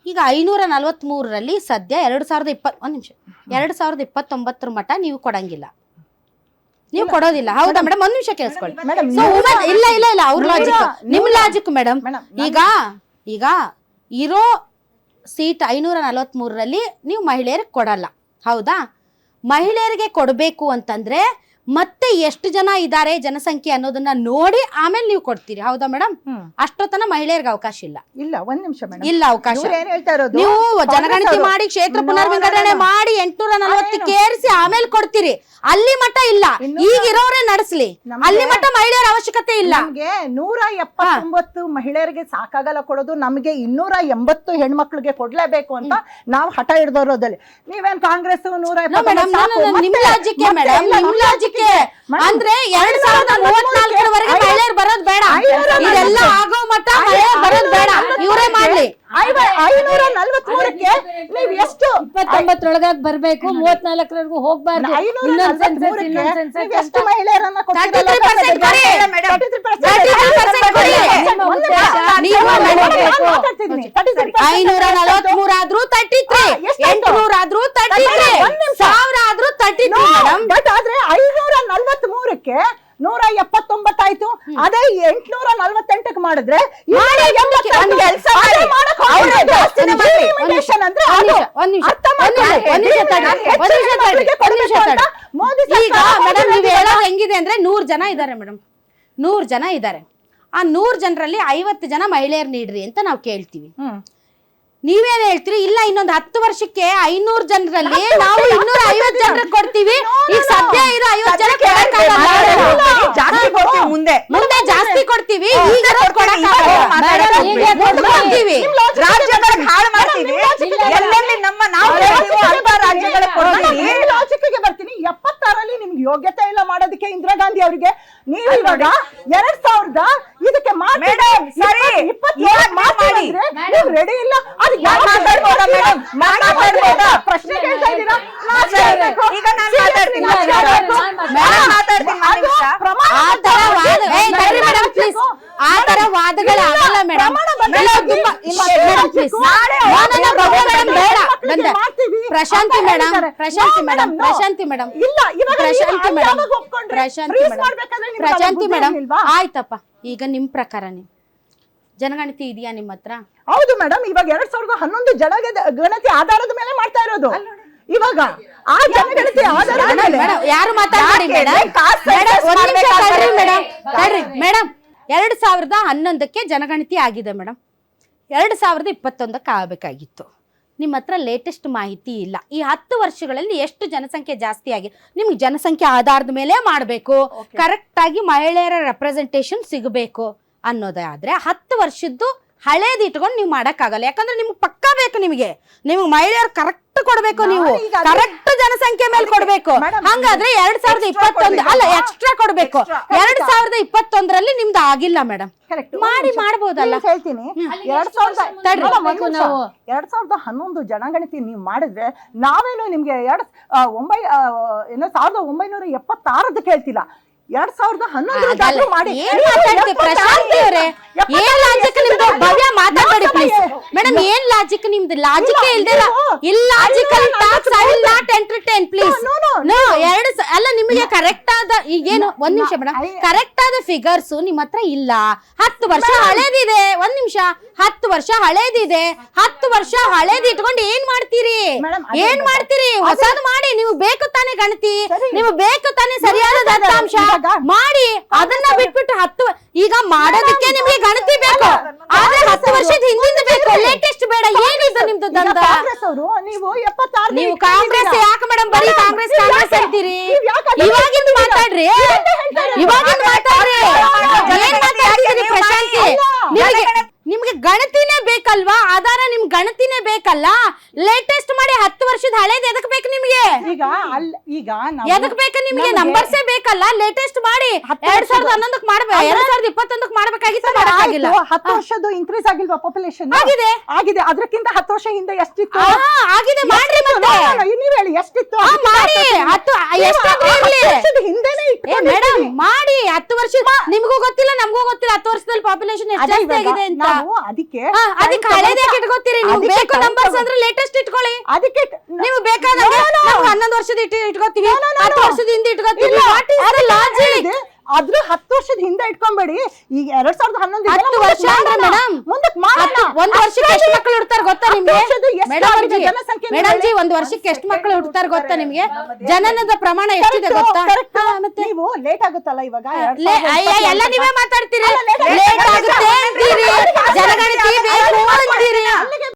ಈಗ 543ರಲ್ಲಿ ಸದ್ಯ 2029 ಮಟ್ಟ ನೀವು ಕೊಡಂಗಿಲ್ಲ, ನೀವು ಕೊಡೋದಿಲ್ಲ, ಹೌದಾ ಮೇಡಮ್? ಒಂದ್ ನಿಮಿಷ ಕೇಳಿಸ್ಕೊಳ್ಳಿ. ಇಲ್ಲ ಇಲ್ಲ ಇಲ್ಲ, ಅವ್ರ ಲಾಜಿಕ್ ನಿಮ್ ಲಾಜಿಕ್ ಮೇಡಮ್. ಈಗ ಇರೋ ಸೀಟ್ 543ರಲ್ಲಿ ನೀವು ಮಹಿಳೆಯರಿಗೆ ಕೊಡಲ್ಲ, ಹೌದಾ? ಮಹಿಳೆಯರಿಗೆ ಕೊಡಬೇಕು ಅಂತಂದ್ರೆ ಮತ್ತೆ ಎಷ್ಟು ಜನ ಇದ್ದಾರೆ ಜನಸಂಖ್ಯೆ ಅನ್ನೋದನ್ನ ನೋಡಿ ಆಮೇಲೆ ನೀವು ಕೊಡ್ತೀರಿ, ಹೌದಾ ಮೇಡಮ್? ಅಷ್ಟೊತ್ತನ ಮಹಿಳೆಯರಿಗೆ ಅವಕಾಶ ಇಲ್ಲ. ಇಲ್ಲ, ಒಂದ್ ನಿಮಿಷ ಮೇಡಮ್, ಇಲ್ಲ ಅವಕಾಶ. ನೀವು ಜನಗಣತಿ ಮಾಡಿ ಕ್ಷೇತ್ರ ಪುನರ್ವಿಂಗಡಣೆ ಮಾಡಿ 840 ಏರಿಸಿ ಆಮೇಲೆ ಕೊಡ್ತೀರಿ, ಅಲ್ಲಿ ಮಟ್ಟ ಇಲ್ಲ. ಈಗಿರೋರೇ ನಡೆಸ್ಲಿ, ಅಲ್ಲಿ ಮಟ್ಟ ಮಹಿಳೆಯರ ಅವಶ್ಯಕತೆ ಇಲ್ಲ. ನಮ್ಗೆ 179 ಮಹಿಳೆಯರಿಗೆ ಸಾಕಾಗಲ್ಲ ಕೊಡೋದು, ನಮ್ಗೆ 280 ಹೆಣ್ಮಕ್ಳಿಗೆ ಕೊಡ್ಲೇಬೇಕು ಅಂತ ನಾವು ಹಠ ಹಿಡ್ದೋರೋದಲ್ಲಿ. ನೀವೇನ್ ಕಾಂಗ್ರೆಸ್ 170 ನಿಮ್ ಲಾಜಿಕ್ಕೆ ಮೇಡಮ್, ನಿಮ್ ಲಾಜಿಕ್ಕೆ ಅಂದ್ರೆ 2034ವರೆಗೆ ಮಹಿಳೆಯರು ಬರೋದ್ ಬೇಡ, ಇದೆಲ್ಲ ಆಗೋ ಮಟ್ಟ ಮಹಿಳೆಯರು ಬರೋದ್ ಬೇಡ, ಇವರೇ ಮಾಡ್ಲಿ. 543ಕ್ಕೆ ನೀವ್ ಎಷ್ಟು 29 ಬರ್ಬೇಕು, 34ವರೆಗೂ ಹೋಗ್ಬಾರ್ದು. ಎಷ್ಟು ಮಹಿಳೆಯರನ್ನ 543 ಆದ್ರೂ 33, 800 ಆದ್ರೂ 33, 1000 ಆದ್ರೂ 33 ಮೇಡಮ್. ಬಟ್ ಆದ್ರೆ 543ಕ್ಕೆ 179 ಆಯ್ತು, ಅದೇ 848ಕ್ಕೆ ಮಾಡಿದ್ರೆ ಈಗ ಮೇಡಮ್ ನೀವು ಹೇಳೋದು ಹೆಂಗಿದೆ ಅಂದ್ರೆ 100 ಜನ ಇದ್ದಾರೆ ಮೇಡಮ್, 100 ಜನ ಇದ್ದಾರೆ. ಆ 100 ಜನರಲ್ಲಿ 50 ಜನ ಮಹಿಳೆಯರು ನೀಡ್ರಿ ಅಂತ ನಾವು ಕೇಳ್ತೀವಿ. ನೀವೇನ್ ಹೇಳ್ತೀರಿ? ಇಲ್ಲ, ಇನ್ನೊಂದು 10 ವರ್ಷಕ್ಕೆ 500 ಜನರಲ್ಲಿ ನಾವು 250 ಜನರಿಗೆ ಕೊಡ್ತೀವಿ. ಈಗ ಸದ್ಯ ಇರೋ 50 ಜನ ಮುಂದೆ ಜಾಸ್ತಿ ಕೊಡ್ತೀವಿ, ಈಗ ರಾಜ್ಯಗಳಿಗೆ ಹಾಳು ಮಾಡ್ತೀವಿ. ಎಲ್ಲೆಲ್ಲಿ ನಮ್ಮ ನಾವು ಲಾಜಿಕ್ಗೆ ಬರ್ತೀನಿ. 76ರಲ್ಲಿ ನಿಮ್ಗೆ ಯೋಗ್ಯತೆ ಇಲ್ಲ ಮಾಡೋದಕ್ಕೆ ಇಂದಿರಾ ಗಾಂಧಿ ಅವರಿಗೆ. ನೀವು ಇವಾಗ 2000 ಇದಕ್ಕೆ ರೆಡಿ ಇಲ್ಲ. ಪ್ರಶ್ನೆ ಕೇಳ್ತಾ ಇದ್ದೀರಾ? ಈಗ ನಾನು ಮಾತಾಡ್ತೀನಿ. ಆ ತರ ವಾದಗಳಾಗಲ್ಲ ಮೇಡಮ್. ಪ್ರಶಾಂತಿ ಮೇಡಮ್, ಪ್ರಶಾಂತಿ ಮೇಡಮ್, ಪ್ರಶಾಂತಿ ಮೇಡಮ್, ಪ್ರಶಾಂತಿ ಮೇಡಮ್, ಆಯ್ತಪ್ಪ. ಈಗ ನಿಮ್ ಪ್ರಕಾರನೇ ಜನಗಣತಿ ಇದೆಯಾ ನಿಮ್ಮ ಹತ್ರ? ಹೌದು ಮೇಡಮ್, ಇವಾಗ 2011 ಜನಗಣತಿ ಆಧಾರದ ಮೇಲೆ ಮಾಡ್ತಾ ಇರೋದು. ಇವಾಗ ಆ ಜನಗಣತಿ ಆಧಾರದ ಮೇಲೆ ಯಾರು ಮಾತಾಡ್ಬೇಡಿ ಮೇಡಮ್. ಮೇಡಮ್ 2011ಕ್ಕೆ ಜನಗಣತಿ ಆಗಿದೆ ಮೇಡಮ್, 2021ಕ್ಕೆ ಆಗಬೇಕಾಗಿತ್ತು. ನಿಮ್ಮ ಹತ್ರ ಲೇಟೆಸ್ಟ್ ಮಾಹಿತಿ ಇಲ್ಲ. ಈ 10 ವರ್ಷಗಳಲ್ಲಿ ಎಷ್ಟು ಜನಸಂಖ್ಯೆ ಜಾಸ್ತಿ ಆಗಿದೆ, ನಿಮ್ಗೆ ಜನಸಂಖ್ಯೆ ಆಧಾರದ ಮೇಲೆ ಮಾಡಬೇಕು, ಕರೆಕ್ಟ್ ಆಗಿ ಮಹಿಳೆಯರ ರೆಪ್ರೆಸೆಂಟೇಷನ್ ಸಿಗಬೇಕು ಅನ್ನೋದೇ ಆದ್ರೆ 10 ವರ್ಷದ್ದು ಹಳೇದು ಇಟ್ಕೊಂಡು ನೀವು ಮಾಡಕ್ಕಾಗಲ್ಲ. ಯಾಕಂದ್ರೆ ನಿಮ್ಗೆ ಪಕ್ಕಾ ಬೇಕು, ನಿಮ್ಗೆ ಮಹಿಳೆಯರು ಕರೆಕ್ಟ್ ಕೊಡ್ಬೇಕು, ನೀವು ಕರೆಕ್ಟ್ ಜನಸಂಖ್ಯೆ ಮೇಲೆ ಕೊಡ್ಬೇಕು. ಹಂಗಾದ್ರೆ 2021 ಅಲ್ಲ, ಎಕ್ಸ್ಟ್ರಾ ಕೊಡ್ಬೇಕು. 2021ರಲ್ಲಿ ನಿಮ್ದು ಆಗಿಲ್ಲ ಮೇಡಮ್, ಮಾಡ್ಬೋದಲ್ಲ. ಹೇಳ್ತೀನಿ, 2011 ಜನಗಣತಿ ನೀವು ಮಾಡಿದ್ರೆ ನಾವೇನು ನಿಮ್ಗೆ 1976 ಕೇಳ್ತಿಲ್ಲ, 2011 ಮಾಡಿ. ಪ್ರಶಾಂತಿ ಅವರೇ, ಏನ್ ಲಾಜಿಕ್ ನಿಮ್ದು? ಭವ್ಯ ಮಾತಾಡಿ ಪ್ಲೀಸ್ ಮೇಡಮ್. ಏನ್ ಲಾಜಿಕ್ ನಿಮ್ದು? ಲಾಜಿಕ್ ಇಲ್ದಿಲ್ಲ, illogical talks I will not entertain please. No, ಅಲ್ಲ, ನಿಮಗೆ ಕರೆಕ್ಟ್ ಆದ ಈಗೇನು, ಒಂದ್ ನಿಮಿಷ ಮೇಡಮ್, ಕರೆಕ್ಟ್ ಆದ ಫಿಗರ್ಸ್ ನಿಮ್ಮ ಹತ್ರ ಇಲ್ಲ. 10 ವರ್ಷ ಹಳೇದಿದೆ. ಒಂದ್ ನಿಮಿಷ, 10 ವರ್ಷ ಹಳೇದಿದೆ. 10 ವರ್ಷ ಹಳೇದ್ ಇಟ್ಕೊಂಡು ಏನ್ ಮಾಡ್ತೀರಿ? ಏನ್ ಮಾಡ್ತೀರಿ? ಹೊಸದು ಮಾಡಿ. ನೀವು ಬೇಕು ತಾನೇ ಗಣತಿ, ನೀವು ಬೇಕು ತಾನೇ ಸರಿಯಾದ ದತ್ತಾಂಶ ಮಾಡಿ. ಅದನ್ನ ಬಿಟ್ಬಿಟ್ಟು ಈಗ ಮಾಡೋದಕ್ಕೆ ನಿಮ್ಗೆ ಗಣತಿ ಬೇಕು, ಆದ್ರೆ 10 ವರ್ಷದ ಹಿಂದಿಂದ ಬೇಕು, ಲೇಟೆಸ್ಟ್ ಬೇಡ. ಏನಿದು ನಿಮ್ದು ದಂಧ? ನೀವು ಕಾಂಗ್ರೆಸ್ ಯಾಕೆ ಮೇಡಮ್ ಬರೀ ಕಾಂಗ್ರೆಸ್ ಕಾಂಗ್ರೆಸ್ ಅಂತೀರಿ? ಇವಾಗಿಂದ ಮಾತಾಡ್ರಿ, ಇವಾಗಿಂದ ಮಾತಾಡ್ರಿ. ಏನ್ ಮಾತಾಡ್ತೀರಿ ಪ್ರಶಾಂತಿ? ನಿಮ್ಗೆ ಗಣತಿನೇ ಬೇಕಲ್ವಾ? ಆಧಾರ ನಿಮ್ ಗಣತಿನೇ ಬೇಕಲ್ಲ? ಲೇಟೆಸ್ಟ್ ಮಾಡಿ 10 ವರ್ಷದ ಹಳೇದ್ ಎದಕ್ ಬೇಕು ನಿಮ್ಗೆ? ಎದಕ್ ಬೇಕು ನಿಮ್ಗೆ? ನಂಬರ್ಸೇ ಬೇಕಲ್ಲ, ಲೇಟೆಸ್ಟ್ ಮಾಡಿ. 2011ಕ್ಕೆ ಮಾಡ್ಬೇಕು, 2021ಕ್ಕೆ ಮಾಡ್ಬೇಕಾಗಿತ್ತು, ಮಾಡಕ್ಕಾಗಿಲ್ಲ. 10 ವರ್ಷದ ಇನ್ಕ್ರೀಸ್ ಆಗಿಲ್ವಾ ಪಾಪ್ಯುಲೇಷನ್? ಆಗಿದೆ, ಆಗಿದೆ. ಅದಕ್ಕಿಂತ 10 ವರ್ಷ ಹಿಂದೆ ಎಷ್ಟಿತ್ತು? ಆಗಿದೆ, ಮಾಡ್ರಿ ಮತ್ತೆ. ನೀವ್ ಹೇಳಿ ಎಷ್ಟಿತ್ತು? ಮಾಡಿ. 10 ಹಿಂದೆನೆ ಮೇಡಮ್ ಮಾಡಿ. 10 ವರ್ಷ ನಿಮ್ಗೂ ಗೊತ್ತಿಲ್ಲ, ನಮಗೂ ಗೊತ್ತಿಲ್ಲ 10 ವರ್ಷದಲ್ಲಿ ಪಾಪ್ಯುಲೇಷನ್ ಎಷ್ಟು ಜಾಸ್ತಿ ಆಗಿದೆ ಅಂತ. ಅದಕ್ಕೆ ಹಳೇದೇ ಇಟ್ಕೋತೀವಿ. ಇಟ್ಕೋತೀರಿ ನೀವು. ಅದಕ್ಕೆ ಬೇಕು time ನಂಬರ್ಸ್ ತಗೋ- ಅಂದ್ರೆ ಲೇಟೆಸ್ಟ್ ಇಟ್ಕೊಳ್ಳಿ. ಅದಕ್ಕೆ ನೀವು ಬೇಕಾದಂಗೆ ನಾವು 11 ವರ್ಷದ ಇಟ್ಕೋತೀವಿ, 10 ವರ್ಷದ ಹಿಂದೆ ಇಟ್ಕೋತೀವಿ. ಇಲ್ಲ, ವಾಟ್ ಇಸ್ ದ ಲಾಜಿಕ್? ಆದ್ರೂ 10 ವರ್ಷದ ಹಿಂದೆ ಇಟ್ಕೊಂಬೇಡಿ. ಈಗ 2011 10 ವರ್ಷ ಅಂದ್ರೆ ಮೇಡಮ್, ಮುಂದಕ್ಕೆ ಮಾಡೋಣ. ಒಂದ್ ವರ್ಷಕ್ಕೆ ಎಷ್ಟು ಮಕ್ಕಳು ಹುಡ್ತಾರ ಗೊತ್ತಾ ನಿಮ್ಗೆ? ವರ್ಷದ ಎಷ್ಟು ಮೇಡಮ್ ಆಗಿದೆ ಜಿ, ಜನಸಂಖ್ಯೆ ಮೇಡಮ್ ಜಿ, ಮೇಲೆ? ಒಂದ್ ವರ್ಷಕ್ಕೆ ಎಷ್ಟು ಮಕ್ಕಳು ಹುಡ್ತಾರ ಗೊತ್ತಾ ನಿಮ್ಗೆ? ಜನನದ ಪ್ರಮಾಣ ಎಷ್ಟಿದೆ ಗೊತ್ತಾ? ಹಾ, ಮತ್ತೆ ನೀವು ಲೇಟ್ ಆಗುತ್ತಲ್ಲ ಇವಾಗ ಅಯ್ಯ, ಎಲ್ಲ ನೀವೇ ಮಾತಾಡ್ತೀರಿ. ಅಲ್ಲ, late ಲೇಟ್ ಆಗುತ್ತೆ ಅಂತೀರಿ, ಜನಗಣತಿ